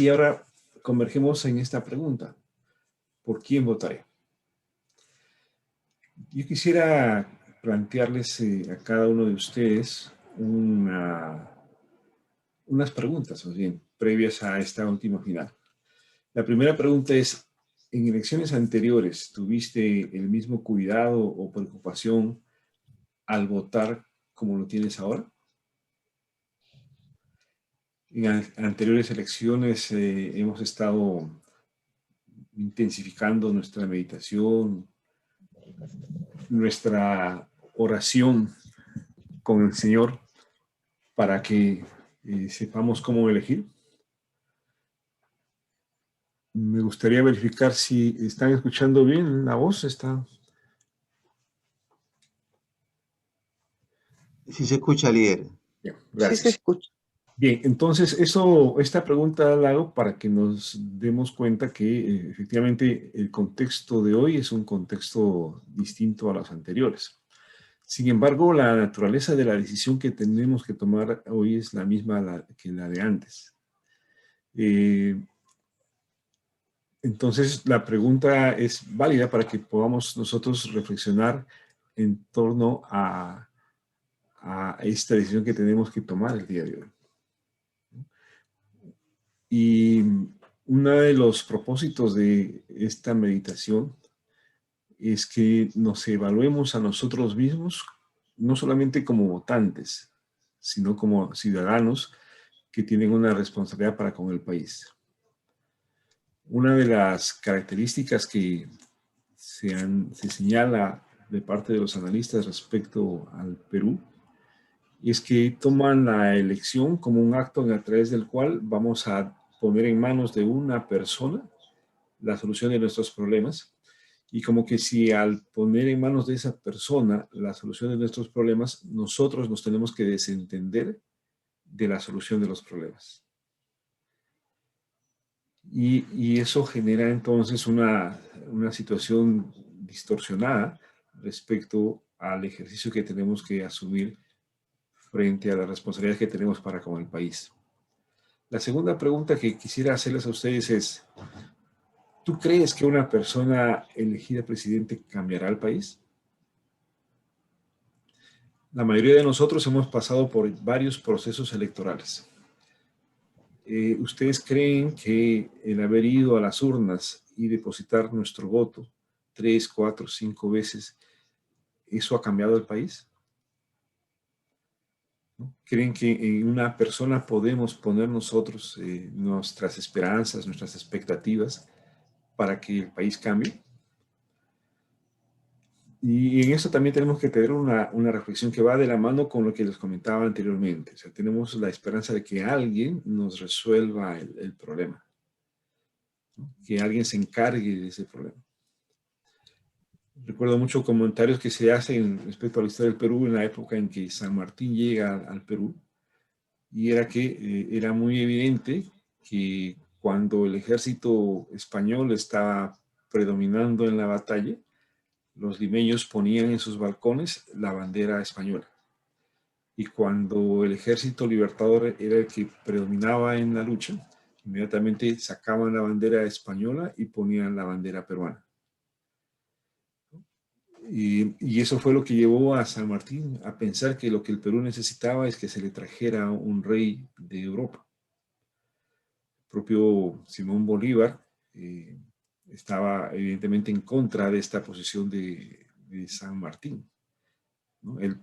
Y ahora convergemos en esta pregunta. ¿Por quién votaré? Yo quisiera plantearles a cada uno de ustedes unas preguntas, más bien, previas a esta última final. La primera pregunta es, ¿en elecciones anteriores tuviste el mismo cuidado o preocupación al votar como lo tienes ahora? En anteriores elecciones hemos estado intensificando nuestra meditación, nuestra oración con el Señor para que sepamos cómo elegir. Me gustaría verificar si están escuchando bien la voz. Sí se escucha, líder. Bien, Sí se gracias. escucha. Bien, entonces esta pregunta la hago para que nos demos cuenta que efectivamente el contexto de hoy es un contexto distinto a los anteriores. Sin embargo, la naturaleza de la decisión que tenemos que tomar hoy es la misma que la de antes. Entonces, la pregunta es válida para que podamos nosotros reflexionar en torno a esta decisión que tenemos que tomar el día de hoy. Y uno de los propósitos de esta meditación es que nos evaluemos a nosotros mismos, no solamente como votantes, sino como ciudadanos que tienen una responsabilidad para con el país. Una de las características que se señala de parte de los analistas respecto al Perú es que toman la elección como un acto a través del cual vamos a poner en manos de una persona la solución de nuestros problemas, y como que si al poner en manos de esa persona la solución de nuestros problemas, nosotros nos tenemos que desentender de la solución de los problemas. Y eso genera entonces una situación distorsionada respecto al ejercicio que tenemos que asumir frente a las responsabilidades que tenemos para con el país. La segunda pregunta que quisiera hacerles a ustedes es, ¿tú crees que una persona elegida presidente cambiará el país? La mayoría de nosotros hemos pasado por varios procesos electorales. ¿Ustedes creen que el haber ido a las urnas y depositar nuestro voto 3, 4, 5 veces, eso ha cambiado el país? ¿No? ¿Creen que en una persona podemos poner nosotros nuestras esperanzas, nuestras expectativas para que el país cambie? Y en eso también tenemos que tener una reflexión que va de la mano con lo que les comentaba anteriormente. O sea, tenemos la esperanza de que alguien nos resuelva el problema, ¿no? Que alguien se encargue de ese problema. Recuerdo muchos comentarios que se hacen respecto a la historia del Perú en la época en que San Martín llega al Perú, y era que era muy evidente que cuando el ejército español estaba predominando en la batalla, los limeños ponían en sus balcones la bandera española. Y cuando el ejército libertador era el que predominaba en la lucha, inmediatamente sacaban la bandera española y ponían la bandera peruana. Y eso fue lo que llevó a San Martín a pensar que lo que el Perú necesitaba es que se le trajera un rey de Europa. El propio Simón Bolívar estaba evidentemente en contra de esta posición de San Martín, ¿no? Él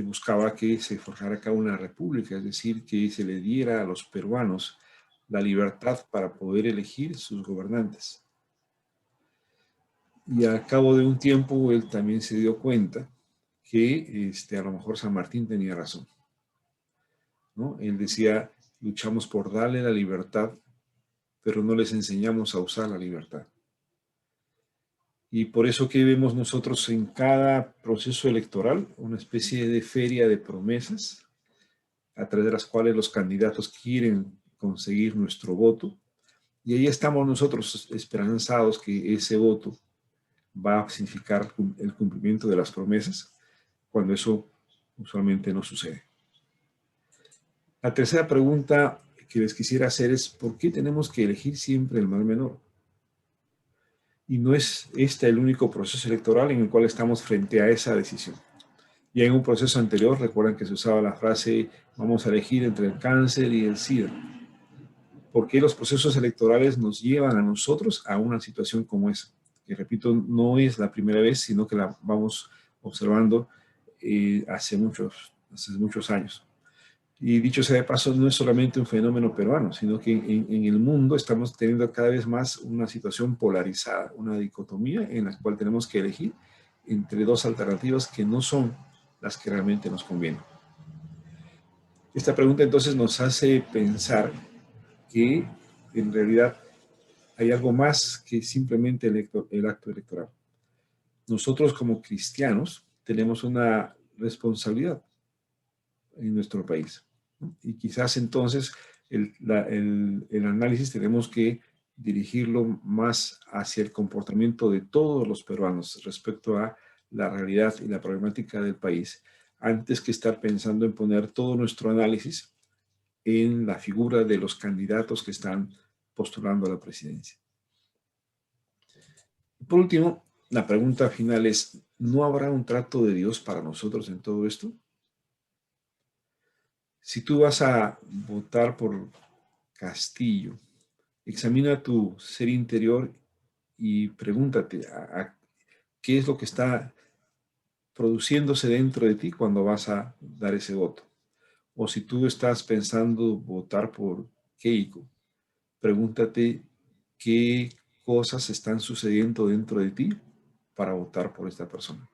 buscaba que se forjara acá una república, es decir, que se le diera a los peruanos la libertad para poder elegir sus gobernantes. Y al cabo de un tiempo él también se dio cuenta que a lo mejor San Martín tenía razón, ¿no? Él decía, luchamos por darle la libertad, pero no les enseñamos a usar la libertad. Y por eso que vemos nosotros en cada proceso electoral una especie de feria de promesas a través de las cuales los candidatos quieren conseguir nuestro voto. Y ahí estamos nosotros esperanzados que ese voto va a significar el cumplimiento de las promesas, cuando eso usualmente no sucede. La tercera pregunta que les quisiera hacer es, ¿por qué tenemos que elegir siempre el mal menor? Y no es este el único proceso electoral en el cual estamos frente a esa decisión. Ya en un proceso anterior, recuerdan que se usaba la frase, vamos a elegir entre el cáncer y el SIDA. ¿Por qué los procesos electorales nos llevan a nosotros a una situación como esa? Que repito, no es la primera vez, sino que la vamos observando hace muchos años. Y dicho sea de paso, no es solamente un fenómeno peruano, sino que en el mundo estamos teniendo cada vez más una situación polarizada, una dicotomía en la cual tenemos que elegir entre dos alternativas que no son las que realmente nos convienen. Esta pregunta entonces nos hace pensar que en realidad hay algo más que simplemente el acto electoral. Nosotros como cristianos tenemos una responsabilidad en nuestro país. Y quizás entonces el análisis tenemos que dirigirlo más hacia el comportamiento de todos los peruanos respecto a la realidad y la problemática del país, antes que estar pensando en poner todo nuestro análisis en la figura de los candidatos que están postulando a la presidencia. Por último, la pregunta final es, ¿no habrá un trato de Dios para nosotros en todo esto? Si tú vas a votar por Castillo, examina tu ser interior y pregúntate qué es lo que está produciéndose dentro de ti cuando vas a dar ese voto. O si tú estás pensando votar por Keiko, pregúntate qué cosas están sucediendo dentro de ti para votar por esta persona.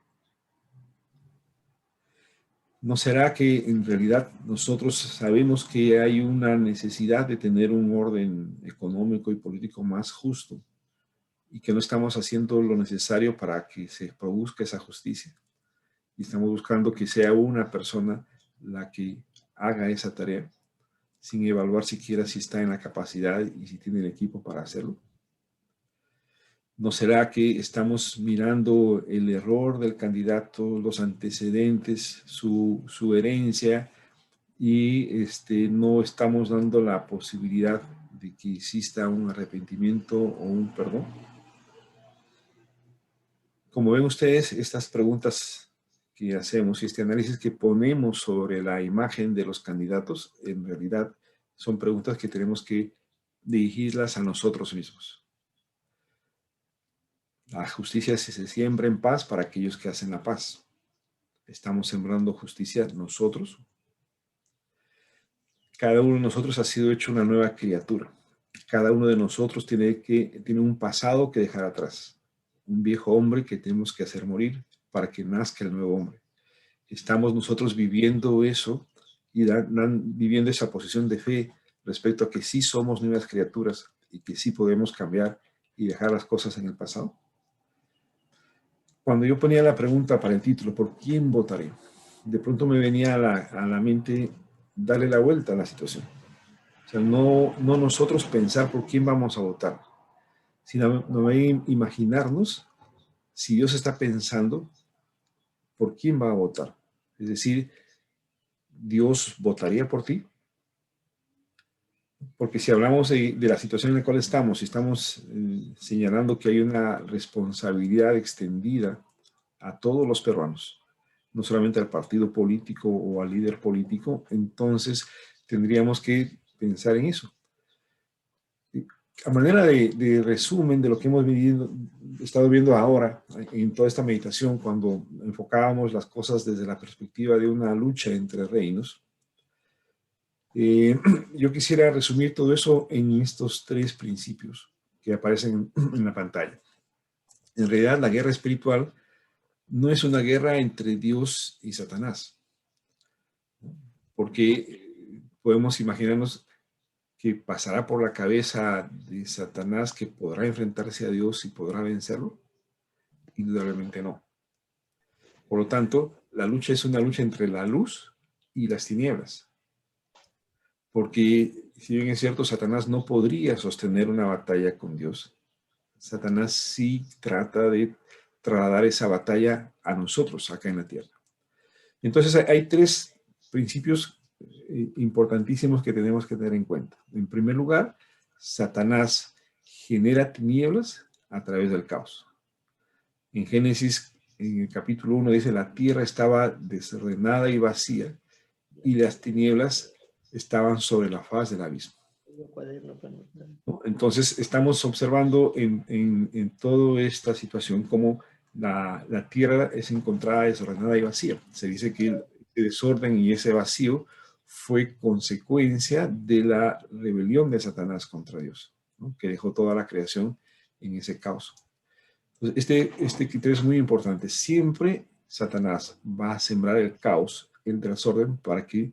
¿No será que en realidad nosotros sabemos que hay una necesidad de tener un orden económico y político más justo y que no estamos haciendo lo necesario para que se produzca esa justicia? Y estamos buscando que sea una persona la que haga esa tarea sin evaluar siquiera si está en la capacidad y si tiene el equipo para hacerlo. ¿No será que estamos mirando el error del candidato, los antecedentes, su herencia y no estamos dando la posibilidad de que exista un arrepentimiento o un perdón? Como ven ustedes, estas preguntas que hacemos y este análisis que ponemos sobre la imagen de los candidatos, en realidad son preguntas que tenemos que dirigirlas a nosotros mismos. La justicia se siembra en paz para aquellos que hacen la paz. ¿Estamos sembrando justicia nosotros? Cada uno de nosotros ha sido hecho una nueva criatura. Cada uno de nosotros tiene un pasado que dejar atrás. Un viejo hombre que tenemos que hacer morir para que nazca el nuevo hombre. Estamos nosotros viviendo eso y viviendo esa posición de fe respecto a que sí somos nuevas criaturas y que sí podemos cambiar y dejar las cosas en el pasado. Cuando yo ponía la pregunta para el título, ¿por quién votaré?, de pronto me venía a la mente darle la vuelta a la situación. O sea, no nosotros pensar por quién vamos a votar, sino imaginarnos si Dios está pensando por quién va a votar. Es decir, ¿Dios votaría por ti? Porque si hablamos de la situación en la cual estamos, si estamos señalando que hay una responsabilidad extendida a todos los peruanos, no solamente al partido político o al líder político, entonces tendríamos que pensar en eso. A manera de resumen de lo que hemos estado viendo ahora en toda esta meditación, cuando enfocábamos las cosas desde la perspectiva de una lucha entre reinos, yo quisiera resumir todo eso en estos 3 principios que aparecen en la pantalla. En realidad, la guerra espiritual no es una guerra entre Dios y Satanás, porque podemos imaginarnos que pasará por la cabeza de Satanás que podrá enfrentarse a Dios y podrá vencerlo. Indudablemente no. Por lo tanto, la lucha es una lucha entre la luz y las tinieblas. Porque, si bien es cierto, Satanás no podría sostener una batalla con Dios. Satanás sí trata de trasladar esa batalla a nosotros acá en la tierra. Entonces hay 3 principios importantísimos que tenemos que tener en cuenta. En primer lugar, Satanás genera tinieblas a través del caos. En Génesis, en el capítulo 1, dice, la tierra estaba desordenada y vacía, y las tinieblas estaban sobre la faz del abismo, ¿no? Entonces, estamos observando en toda esta situación cómo la tierra es encontrada desordenada y vacía. Se dice que el desorden y ese vacío fue consecuencia de la rebelión de Satanás contra Dios, ¿no? Que dejó toda la creación en ese caos. Entonces, este criterio es muy importante. Siempre Satanás va a sembrar el caos, el desorden, para que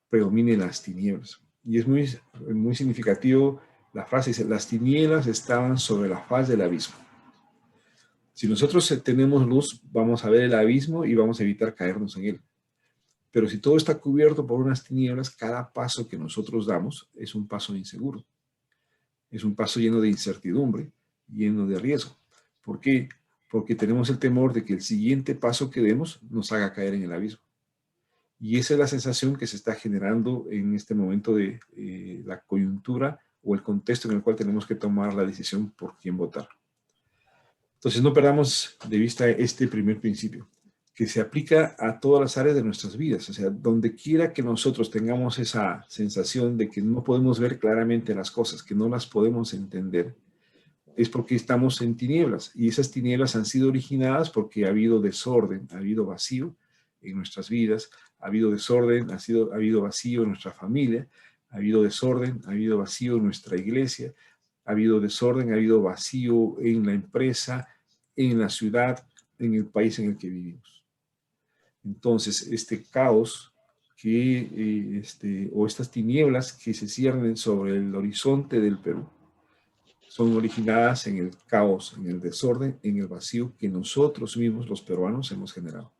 predominen las tinieblas. Y es muy significativo la frase, dice, las tinieblas estaban sobre la faz del abismo. Si nosotros tenemos luz, vamos a ver el abismo y vamos a evitar caernos en él. Pero si todo está cubierto por unas tinieblas, cada paso que nosotros damos es un paso inseguro. Es un paso lleno de incertidumbre, lleno de riesgo. ¿Por qué? Porque tenemos el temor de que el siguiente paso que demos nos haga caer en el abismo. Y esa es la sensación que se está generando en este momento de la coyuntura o el contexto en el cual tenemos que tomar la decisión por quién votar. Entonces no perdamos de vista este primer principio, que se aplica a todas las áreas de nuestras vidas. O sea, donde quiera que nosotros tengamos esa sensación de que no podemos ver claramente las cosas, que no las podemos entender, es porque estamos en tinieblas. Y esas tinieblas han sido originadas porque ha habido desorden, ha habido vacío en nuestras vidas, ha habido desorden, ha habido vacío en nuestra familia, ha habido desorden, ha habido vacío en nuestra iglesia, ha habido desorden, ha habido vacío en la empresa, en la ciudad, en el país en el que vivimos. Entonces, este caos o estas tinieblas que se ciernen sobre el horizonte del Perú son originadas en el caos, en el desorden, en el vacío que nosotros mismos, los peruanos, hemos generado.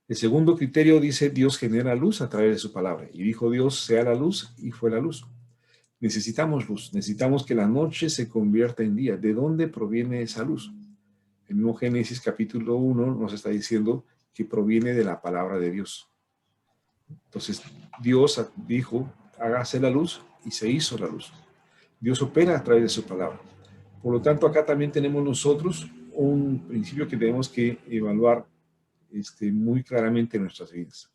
El segundo criterio dice, Dios genera luz a través de su palabra. Y dijo Dios, sea la luz, y fue la luz. Necesitamos luz, necesitamos que la noche se convierta en día. ¿De dónde proviene esa luz? El mismo Génesis capítulo 1 nos está diciendo que proviene de la palabra de Dios. Entonces, Dios dijo, hágase la luz, y se hizo la luz. Dios opera a través de su palabra. Por lo tanto, acá también tenemos nosotros un principio que tenemos que evaluar muy claramente en nuestras vidas.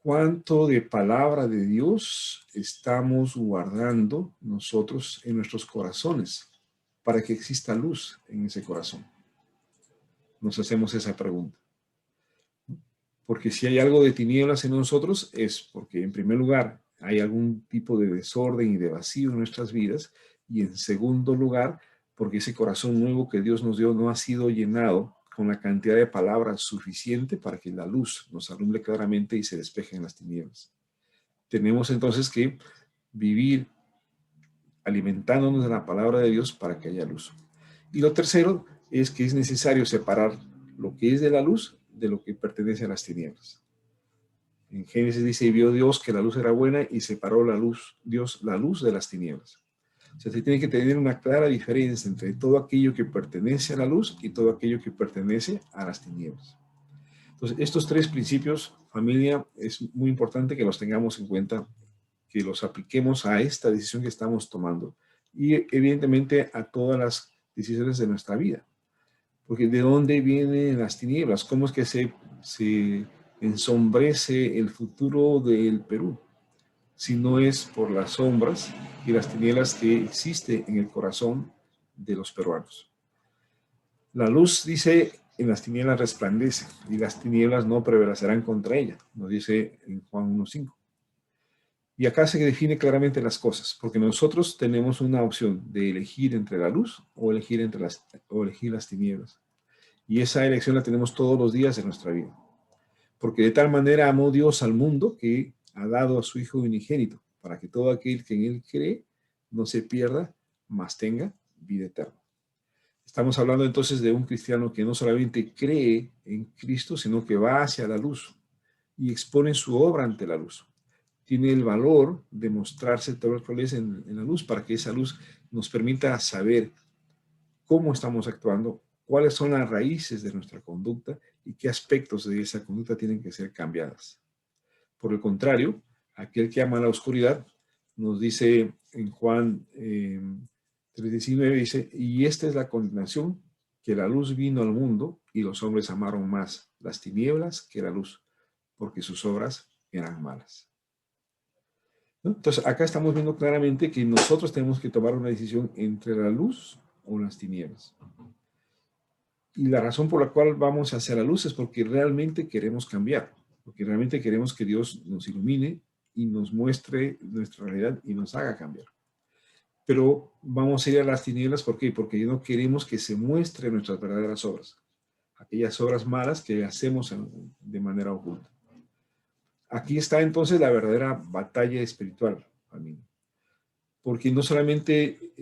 ¿Cuánto de palabra de Dios estamos guardando nosotros en nuestros corazones para que exista luz en ese corazón? Nos hacemos esa pregunta. Porque si hay algo de tinieblas en nosotros es porque, en primer lugar, hay algún tipo de desorden y de vacío en nuestras vidas, y en segundo lugar, porque ese corazón nuevo que Dios nos dio no ha sido llenado con la cantidad de palabras suficiente para que la luz nos alumbre claramente y se despeje en las tinieblas. Tenemos entonces que vivir alimentándonos de la palabra de Dios para que haya luz. Y lo tercero es que es necesario separar lo que es de la luz de lo que pertenece a las tinieblas. En Génesis dice, y vio Dios que la luz era buena y separó Dios la luz de las tinieblas. O sea, se tiene que tener una clara diferencia entre todo aquello que pertenece a la luz y todo aquello que pertenece a las tinieblas. Entonces, estos tres principios, familia, es muy importante que los tengamos en cuenta, que los apliquemos a esta decisión que estamos tomando y evidentemente a todas las decisiones de nuestra vida. Porque ¿de dónde vienen las tinieblas? ¿Cómo es que se ensombrece el futuro del Perú? Si no es por las sombras y las tinieblas que existen en el corazón de los peruanos. La luz, dice, en las tinieblas resplandece y las tinieblas no prevalecerán contra ella, nos dice en Juan 1:5. Y acá se define claramente las cosas, porque nosotros tenemos una opción de elegir entre la luz o elegir las tinieblas. Y esa elección la tenemos todos los días de nuestra vida. Porque de tal manera amó Dios al mundo que ha dado a su Hijo unigénito, para que todo aquel que en él cree no se pierda, mas tenga vida eterna. Estamos hablando entonces de un cristiano que no solamente cree en Cristo, sino que va hacia la luz y expone su obra ante la luz. Tiene el valor de mostrarse todo lo que es en la luz, para que esa luz nos permita saber cómo estamos actuando, cuáles son las raíces de nuestra conducta y qué aspectos de esa conducta tienen que ser cambiadas. Por el contrario, aquel que ama la oscuridad, nos dice en Juan 3:19, dice, y esta es la condenación, que la luz vino al mundo y los hombres amaron más las tinieblas que la luz, porque sus obras eran malas. ¿No? Entonces, acá estamos viendo claramente que nosotros tenemos que tomar una decisión entre la luz o las tinieblas. Y la razón por la cual vamos hacia la luz es porque realmente queremos cambiar, porque realmente queremos que Dios nos ilumine y nos muestre nuestra realidad y nos haga cambiar. Pero vamos a ir a las tinieblas, ¿por qué? Porque no queremos que se muestren nuestras verdaderas obras, aquellas obras malas que hacemos de manera oculta. Aquí está entonces la verdadera batalla espiritual, familia. Porque no solamente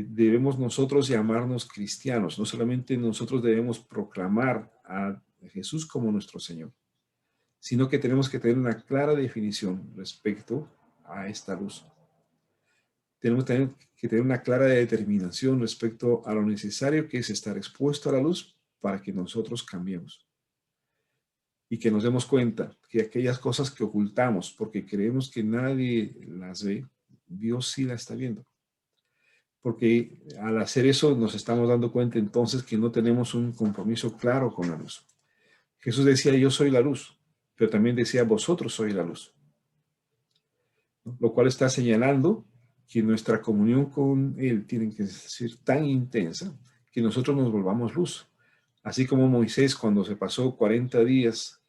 debemos nosotros llamarnos cristianos, no solamente nosotros debemos proclamar a Jesús como nuestro Señor, sino que tenemos que tener una clara definición respecto a esta luz. Tenemos también que tener una clara determinación respecto a lo necesario que es estar expuesto a la luz para que nosotros cambiemos. Y que nos demos cuenta que aquellas cosas que ocultamos porque creemos que nadie las ve, Dios sí las está viendo. Porque al hacer eso nos estamos dando cuenta entonces que no tenemos un compromiso claro con la luz. Jesús decía, yo soy la luz, pero también decía, vosotros sois la luz. ¿No? Lo cual está señalando que nuestra comunión con Él tiene que ser tan intensa que nosotros nos volvamos luz. Así como Moisés cuando se pasó 40 días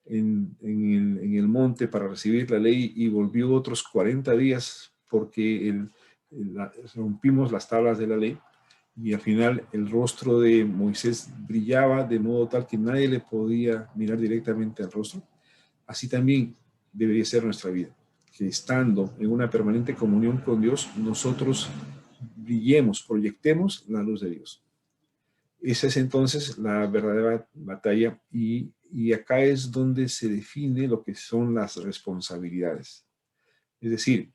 en el monte para recibir la ley y volvió otros 40 días porque rompimos las tablas de la ley y al final el rostro de Moisés brillaba de modo tal que nadie le podía mirar directamente al rostro. Así también debería ser nuestra vida, que estando en una permanente comunión con Dios, nosotros brillemos, proyectemos la luz de Dios. Esa es entonces la verdadera batalla y acá es donde se define lo que son las responsabilidades. Es decir,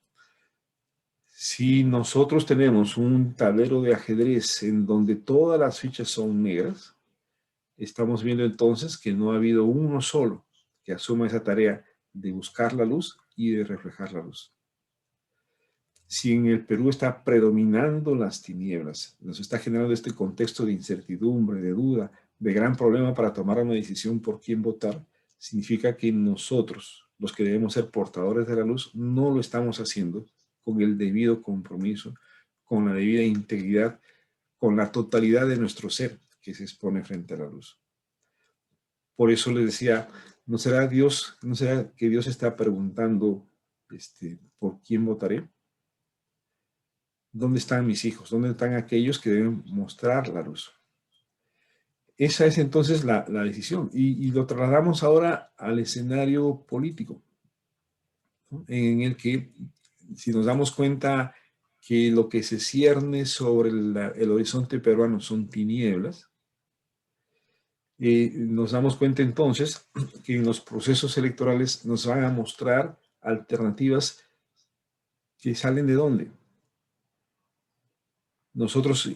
si nosotros tenemos un tablero de ajedrez en donde todas las fichas son negras, estamos viendo entonces que no ha habido uno solo que asuma esa tarea de buscar la luz y de reflejar la luz. Si en el Perú está predominando las tinieblas, nos está generando este contexto de incertidumbre, de duda, de gran problema para tomar una decisión por quién votar, significa que nosotros, los que debemos ser portadores de la luz, no lo estamos haciendo con el debido compromiso, con la debida integridad, con la totalidad de nuestro ser que se expone frente a la luz. Por eso les decía, ¿no será que Dios está preguntando por quién votaré? ¿Dónde están mis hijos? ¿Dónde están aquellos que deben mostrar la luz? Esa es entonces la decisión. Y lo trasladamos ahora al escenario político, ¿no? En el que, si nos damos cuenta que lo que se cierne sobre el horizonte peruano son tinieblas, nos damos cuenta entonces que en los procesos electorales nos van a mostrar alternativas que salen ¿de dónde? Nosotros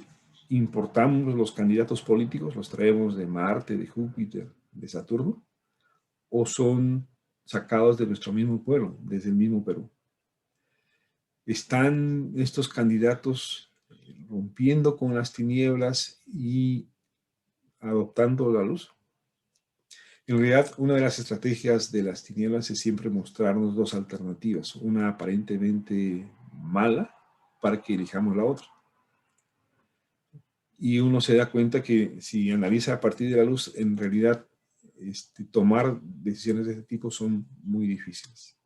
importamos los candidatos políticos, los traemos de Marte, de Júpiter, de Saturno, o son sacados de nuestro mismo pueblo, desde el mismo Perú. ¿Están estos candidatos rompiendo con las tinieblas y adoptando la luz? En realidad, una de las estrategias de las tinieblas es siempre mostrarnos dos alternativas, una aparentemente mala para que elijamos la otra. Y uno se da cuenta que si analiza a partir de la luz, en realidad tomar decisiones de este tipo son muy difíciles.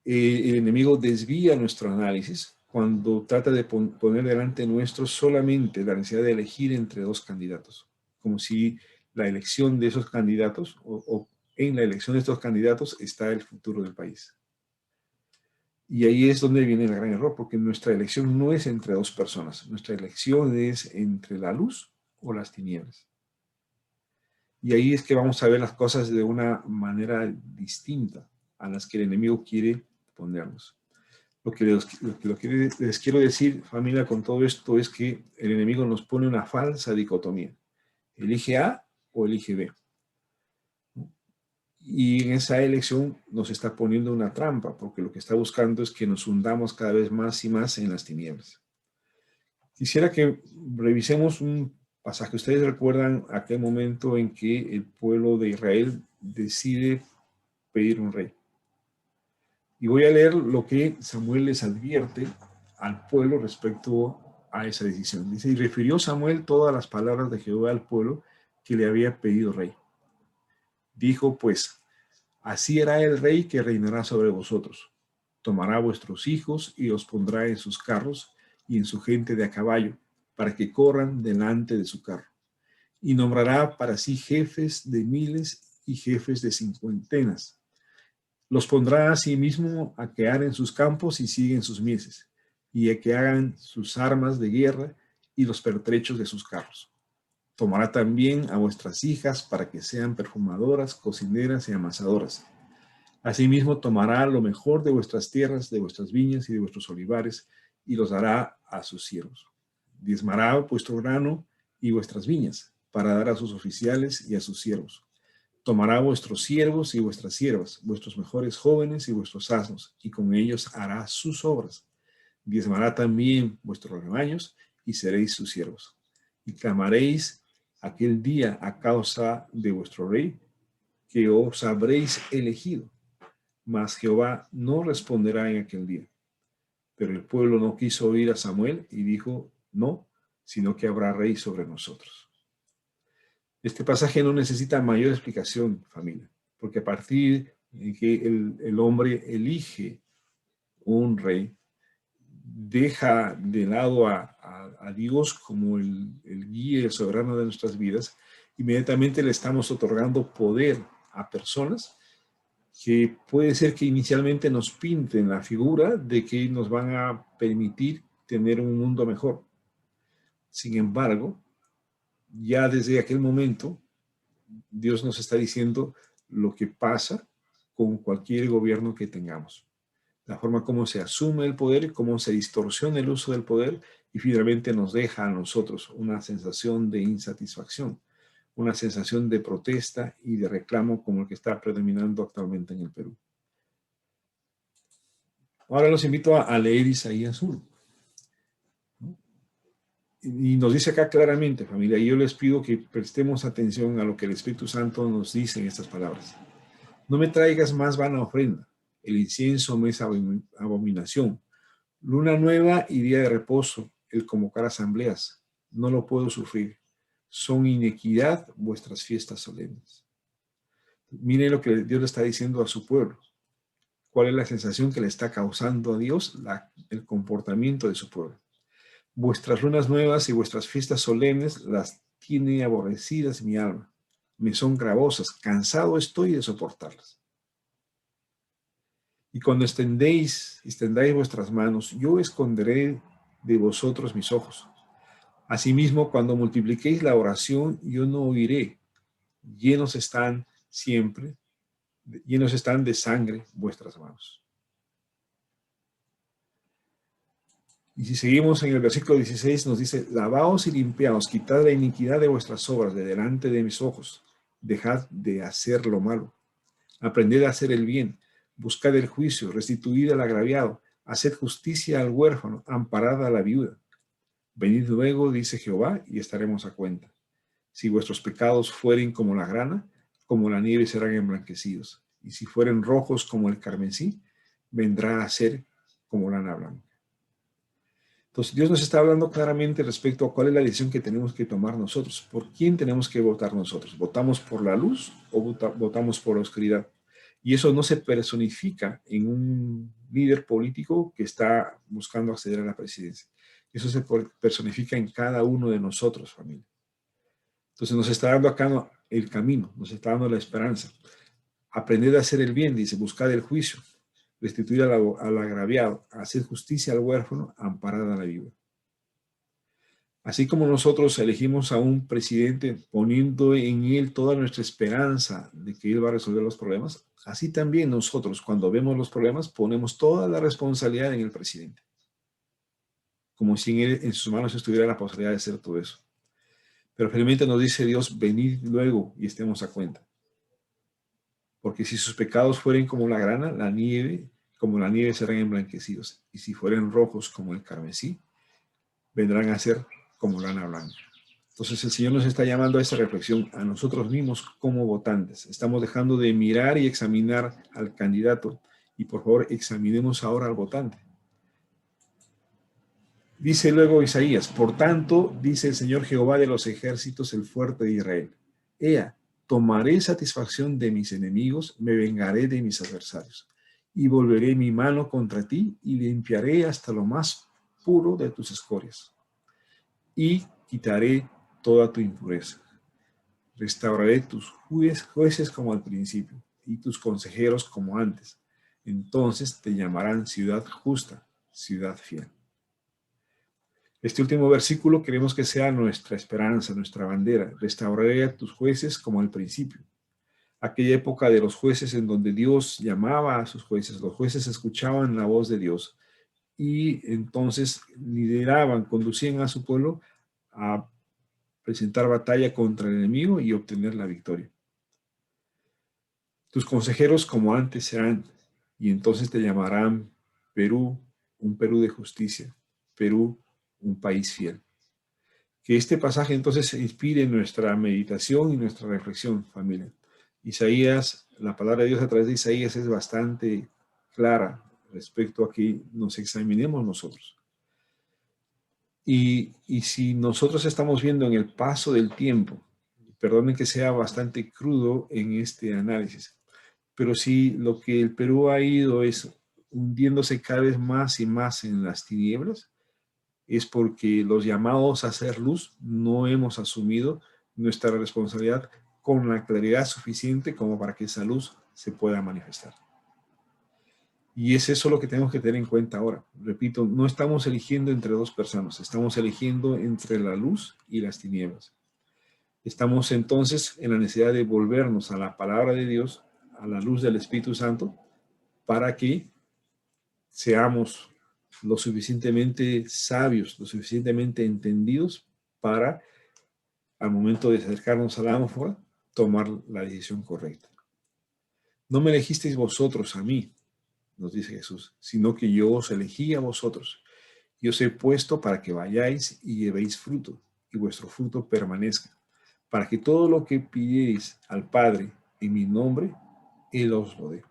El enemigo desvía nuestro análisis cuando trata de poner delante nuestro solamente la necesidad de elegir entre dos candidatos, como si la elección de esos candidatos o en la elección de estos candidatos está el futuro del país. Y ahí es donde viene el gran error, porque nuestra elección no es entre dos personas, nuestra elección es entre la luz o las tinieblas. Y ahí es que vamos a ver las cosas de una manera distinta a las que el enemigo quiere ponernos. Lo que les quiero decir, familia, con todo esto es que el enemigo nos pone una falsa dicotomía. Elige A o elige B. Y en esa elección nos está poniendo una trampa, porque lo que está buscando es que nos hundamos cada vez más y más en las tinieblas. Quisiera que revisemos un pasaje. Ustedes recuerdan aquel momento en que el pueblo de Israel decide pedir un rey. Y voy a leer lo que Samuel les advierte al pueblo respecto a esa decisión. Dice, y refirió Samuel todas las palabras de Jehová al pueblo que le había pedido rey. Dijo pues, así hará el rey que reinará sobre vosotros. Tomará vuestros hijos y los pondrá en sus carros y en su gente de a caballo, para que corran delante de su carro. Y nombrará para sí jefes de miles y jefes de cincuentenas. Los pondrá a sí mismo a que aren sus campos y siguen sus mieses, y a que hagan sus armas de guerra y los pertrechos de sus carros. Tomará también a vuestras hijas para que sean perfumadoras, cocineras y amasadoras. Asimismo tomará lo mejor de vuestras tierras, de vuestras viñas y de vuestros olivares, y los dará a sus siervos. Diezmará vuestro grano y vuestras viñas, para dar a sus oficiales y a sus siervos. Tomará vuestros siervos y vuestras siervas, vuestros mejores jóvenes y vuestros asnos, y con ellos hará sus obras. Diezmará también vuestros rebaños, y seréis sus siervos. Y clamaréis aquel día a causa de vuestro rey, que os habréis elegido. Mas Jehová no responderá en aquel día. Pero el pueblo no quiso oír a Samuel y dijo, no, sino que habrá rey sobre nosotros. Este pasaje no necesita mayor explicación, familia, porque a partir de que el hombre elige un rey, deja de lado a Dios como el guía y el soberano de nuestras vidas, inmediatamente le estamos otorgando poder a personas que puede ser que inicialmente nos pinten la figura de que nos van a permitir tener un mundo mejor. Sin embargo, ya desde aquel momento, Dios nos está diciendo lo que pasa con cualquier gobierno que tengamos. La forma como se asume el poder, cómo se distorsiona el uso del poder y finalmente nos deja a nosotros una sensación de insatisfacción, una sensación de protesta y de reclamo como el que está predominando actualmente en el Perú. Ahora los invito a leer Isaías 1. Y nos dice acá claramente, familia, y yo les pido que prestemos atención a lo que el Espíritu Santo nos dice en estas palabras. No me traigas más vana ofrenda, el incienso me es abominación. Luna nueva y día de reposo, el convocar asambleas, no lo puedo sufrir. Son inequidad vuestras fiestas solemnes. Miren lo que Dios le está diciendo a su pueblo. ¿Cuál es la sensación que le está causando a Dios el comportamiento de su pueblo? Vuestras lunas nuevas y vuestras fiestas solemnes las tiene aborrecidas mi alma. Me son gravosas, cansado estoy de soportarlas. Y cuando extendáis vuestras manos, yo esconderé de vosotros mis ojos. Asimismo, cuando multipliquéis la oración, yo no oiré. Llenos están de sangre vuestras manos. Y si seguimos en el versículo 16, nos dice, lavaos y limpiaos, quitad la iniquidad de vuestras obras de delante de mis ojos, dejad de hacer lo malo, aprended a hacer el bien, buscad el juicio, restituid al agraviado, haced justicia al huérfano, amparad a la viuda. Venid luego, dice Jehová, y estaremos a cuenta. Si vuestros pecados fueren como la grana, como la nieve serán emblanquecidos, y si fueren rojos como el carmesí, vendrá a ser como lana blanca. Entonces Dios nos está hablando claramente respecto a cuál es la decisión que tenemos que tomar nosotros. ¿Por quién tenemos que votar nosotros? ¿Votamos por la luz o votamos por la oscuridad? Y eso no se personifica en un líder político que está buscando acceder a la presidencia. Eso se personifica en cada uno de nosotros, familia. Entonces nos está dando acá el camino, nos está dando la esperanza. Aprended a hacer el bien, dice, buscad el juicio, restituir al agraviado, hacer justicia al huérfano, amparar a la viuda. Así como nosotros elegimos a un presidente poniendo en él toda nuestra esperanza de que él va a resolver los problemas, así también nosotros cuando vemos los problemas ponemos toda la responsabilidad en el presidente. Como si en sus manos estuviera la posibilidad de hacer todo eso. Pero finalmente nos dice Dios, venid luego y estemos a cuenta. Porque si sus pecados fueren como la grana, como la nieve serán emblanquecidos. Y si fueren rojos como el carmesí, vendrán a ser como lana blanca. Entonces el Señor nos está llamando a esta reflexión a nosotros mismos como votantes. Estamos dejando de mirar y examinar al candidato y por favor examinemos ahora al votante. Dice luego Isaías, por tanto, dice el Señor Jehová de los ejércitos, el fuerte de Israel, Ea, tomaré satisfacción de mis enemigos, me vengaré de mis adversarios, y volveré mi mano contra ti, y limpiaré hasta lo más puro de tus escorias, y quitaré toda tu impureza. Restauraré tus jueces como al principio, y tus consejeros como antes. Entonces te llamarán ciudad justa, ciudad fiel. Este último versículo queremos que sea nuestra esperanza, nuestra bandera. Restauraré a tus jueces como al principio. Aquella época de los jueces en donde Dios llamaba a sus jueces, los jueces escuchaban la voz de Dios y entonces lideraban, conducían a su pueblo a presentar batalla contra el enemigo y obtener la victoria. Tus consejeros como antes serán, y entonces te llamarán Perú, un Perú de justicia, Perú, un país fiel. Que este pasaje entonces inspire nuestra meditación y nuestra reflexión, familia. Isaías, la palabra de Dios a través de Isaías es bastante clara respecto a que nos examinemos nosotros. Y si nosotros estamos viendo en el paso del tiempo, perdonen que sea bastante crudo en este análisis, pero si lo que el Perú ha ido es hundiéndose cada vez más y más en las tinieblas, es porque los llamados a hacer luz no hemos asumido nuestra responsabilidad con la claridad suficiente como para que esa luz se pueda manifestar. Y es eso lo que tenemos que tener en cuenta ahora. Repito, no estamos eligiendo entre dos personas, estamos eligiendo entre la luz y las tinieblas. Estamos entonces en la necesidad de volvernos a la palabra de Dios, a la luz del Espíritu Santo, para que seamos lo suficientemente sabios, lo suficientemente entendidos para, al momento de acercarnos a la ánfora, tomar la decisión correcta. No me elegisteis vosotros a mí, nos dice Jesús, sino que yo os elegí a vosotros y os he puesto para que vayáis y llevéis fruto, y vuestro fruto permanezca, para que todo lo que pidierais al Padre en mi nombre, Él os lo dé.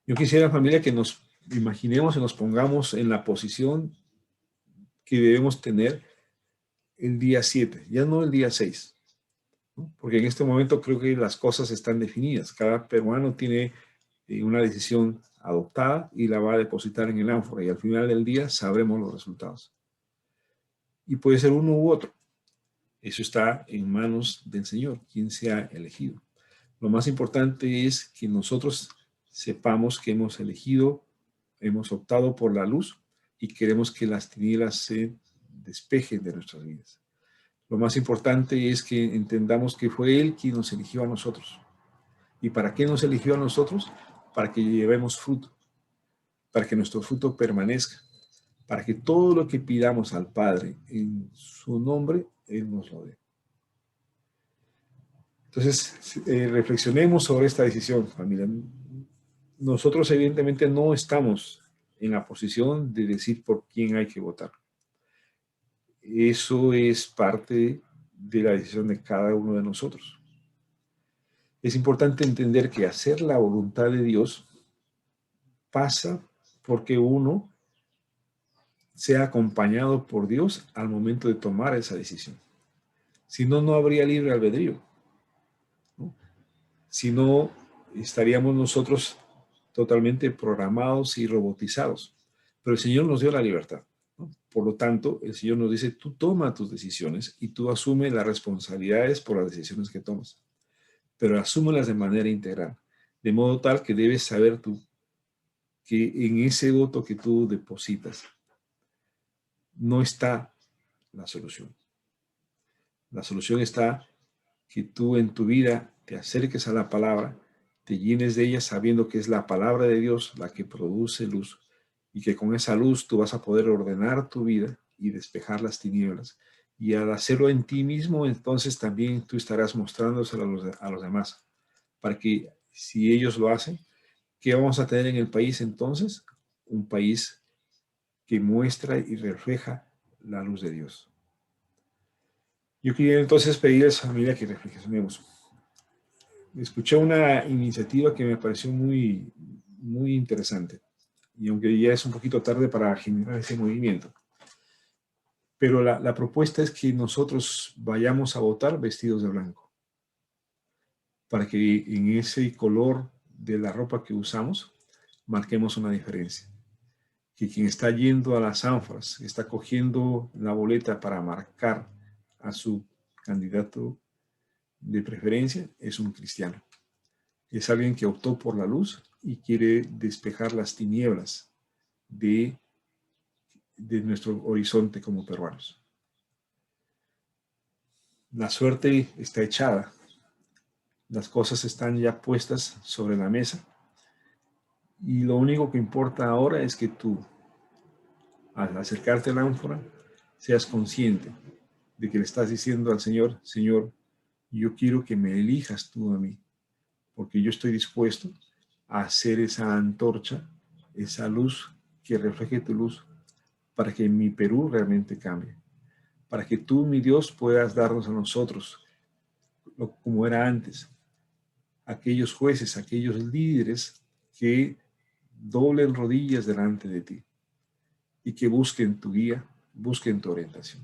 Yo quisiera, familia, que nos imaginemos y nos pongamos en la posición que debemos tener el día 7, ya no el día 6, ¿no? Porque en este momento creo que las cosas están definidas. Cada peruano tiene una decisión adoptada y la va a depositar en el ánfora y al final del día sabremos los resultados. Y puede ser uno u otro. Eso está en manos del Señor, quien sea elegido. Lo más importante es que nosotros sepamos que hemos elegido, hemos optado por la luz y queremos que las tinieblas se despejen de nuestras vidas. Lo más importante es que entendamos que fue Él quien nos eligió a nosotros. ¿Y para qué nos eligió a nosotros? Para que llevemos fruto, para que nuestro fruto permanezca, para que todo lo que pidamos al Padre en su nombre, Él nos lo dé. Entonces, reflexionemos sobre esta decisión, familia. Nosotros evidentemente no estamos en la posición de decir por quién hay que votar. Eso es parte de la decisión de cada uno de nosotros. Es importante entender que hacer la voluntad de Dios pasa porque uno sea acompañado por Dios al momento de tomar esa decisión. Si no, no habría libre albedrío, ¿no? Si no, estaríamos nosotros totalmente programados y robotizados. Pero el Señor nos dio la libertad, ¿no? Por lo tanto, el Señor nos dice, tú toma tus decisiones y tú asume las responsabilidades por las decisiones que tomas. Pero asúmelas de manera integral, de modo tal que debes saber tú que en ese voto que tú depositas no está la solución. La solución está que tú en tu vida te acerques a la palabra, te llenes de ella sabiendo que es la palabra de Dios la que produce luz y que con esa luz tú vas a poder ordenar tu vida y despejar las tinieblas. Y al hacerlo en ti mismo, entonces también tú estarás mostrándoselo a los demás. para que si ellos lo hacen, ¿qué vamos a tener en el país entonces? Un país que muestra y refleja la luz de Dios. Yo quería entonces pedirles, familia, que reflexionemos. Escuché una iniciativa que me pareció muy, muy interesante. Y aunque ya es un poquito tarde para generar ese movimiento. Pero la propuesta es que nosotros vayamos a votar vestidos de blanco. Para que en ese color de la ropa que usamos, marquemos una diferencia. Que quien está yendo a las ánforas, está cogiendo la boleta para marcar a su candidato de preferencia, es un cristiano. Es alguien que optó por la luz y quiere despejar las tinieblas de nuestro horizonte como peruanos. La suerte está echada. Las cosas están ya puestas sobre la mesa. Y lo único que importa ahora es que tú, al acercarte a la ánfora, seas consciente de que le estás diciendo al Señor, Señor, yo quiero que me elijas tú a mí, porque yo estoy dispuesto a hacer esa antorcha, esa luz que refleje tu luz, para que mi Perú realmente cambie, para que tú, mi Dios, puedas darnos a nosotros, como era antes, aquellos jueces, aquellos líderes que doblen rodillas delante de ti y que busquen tu guía, busquen tu orientación.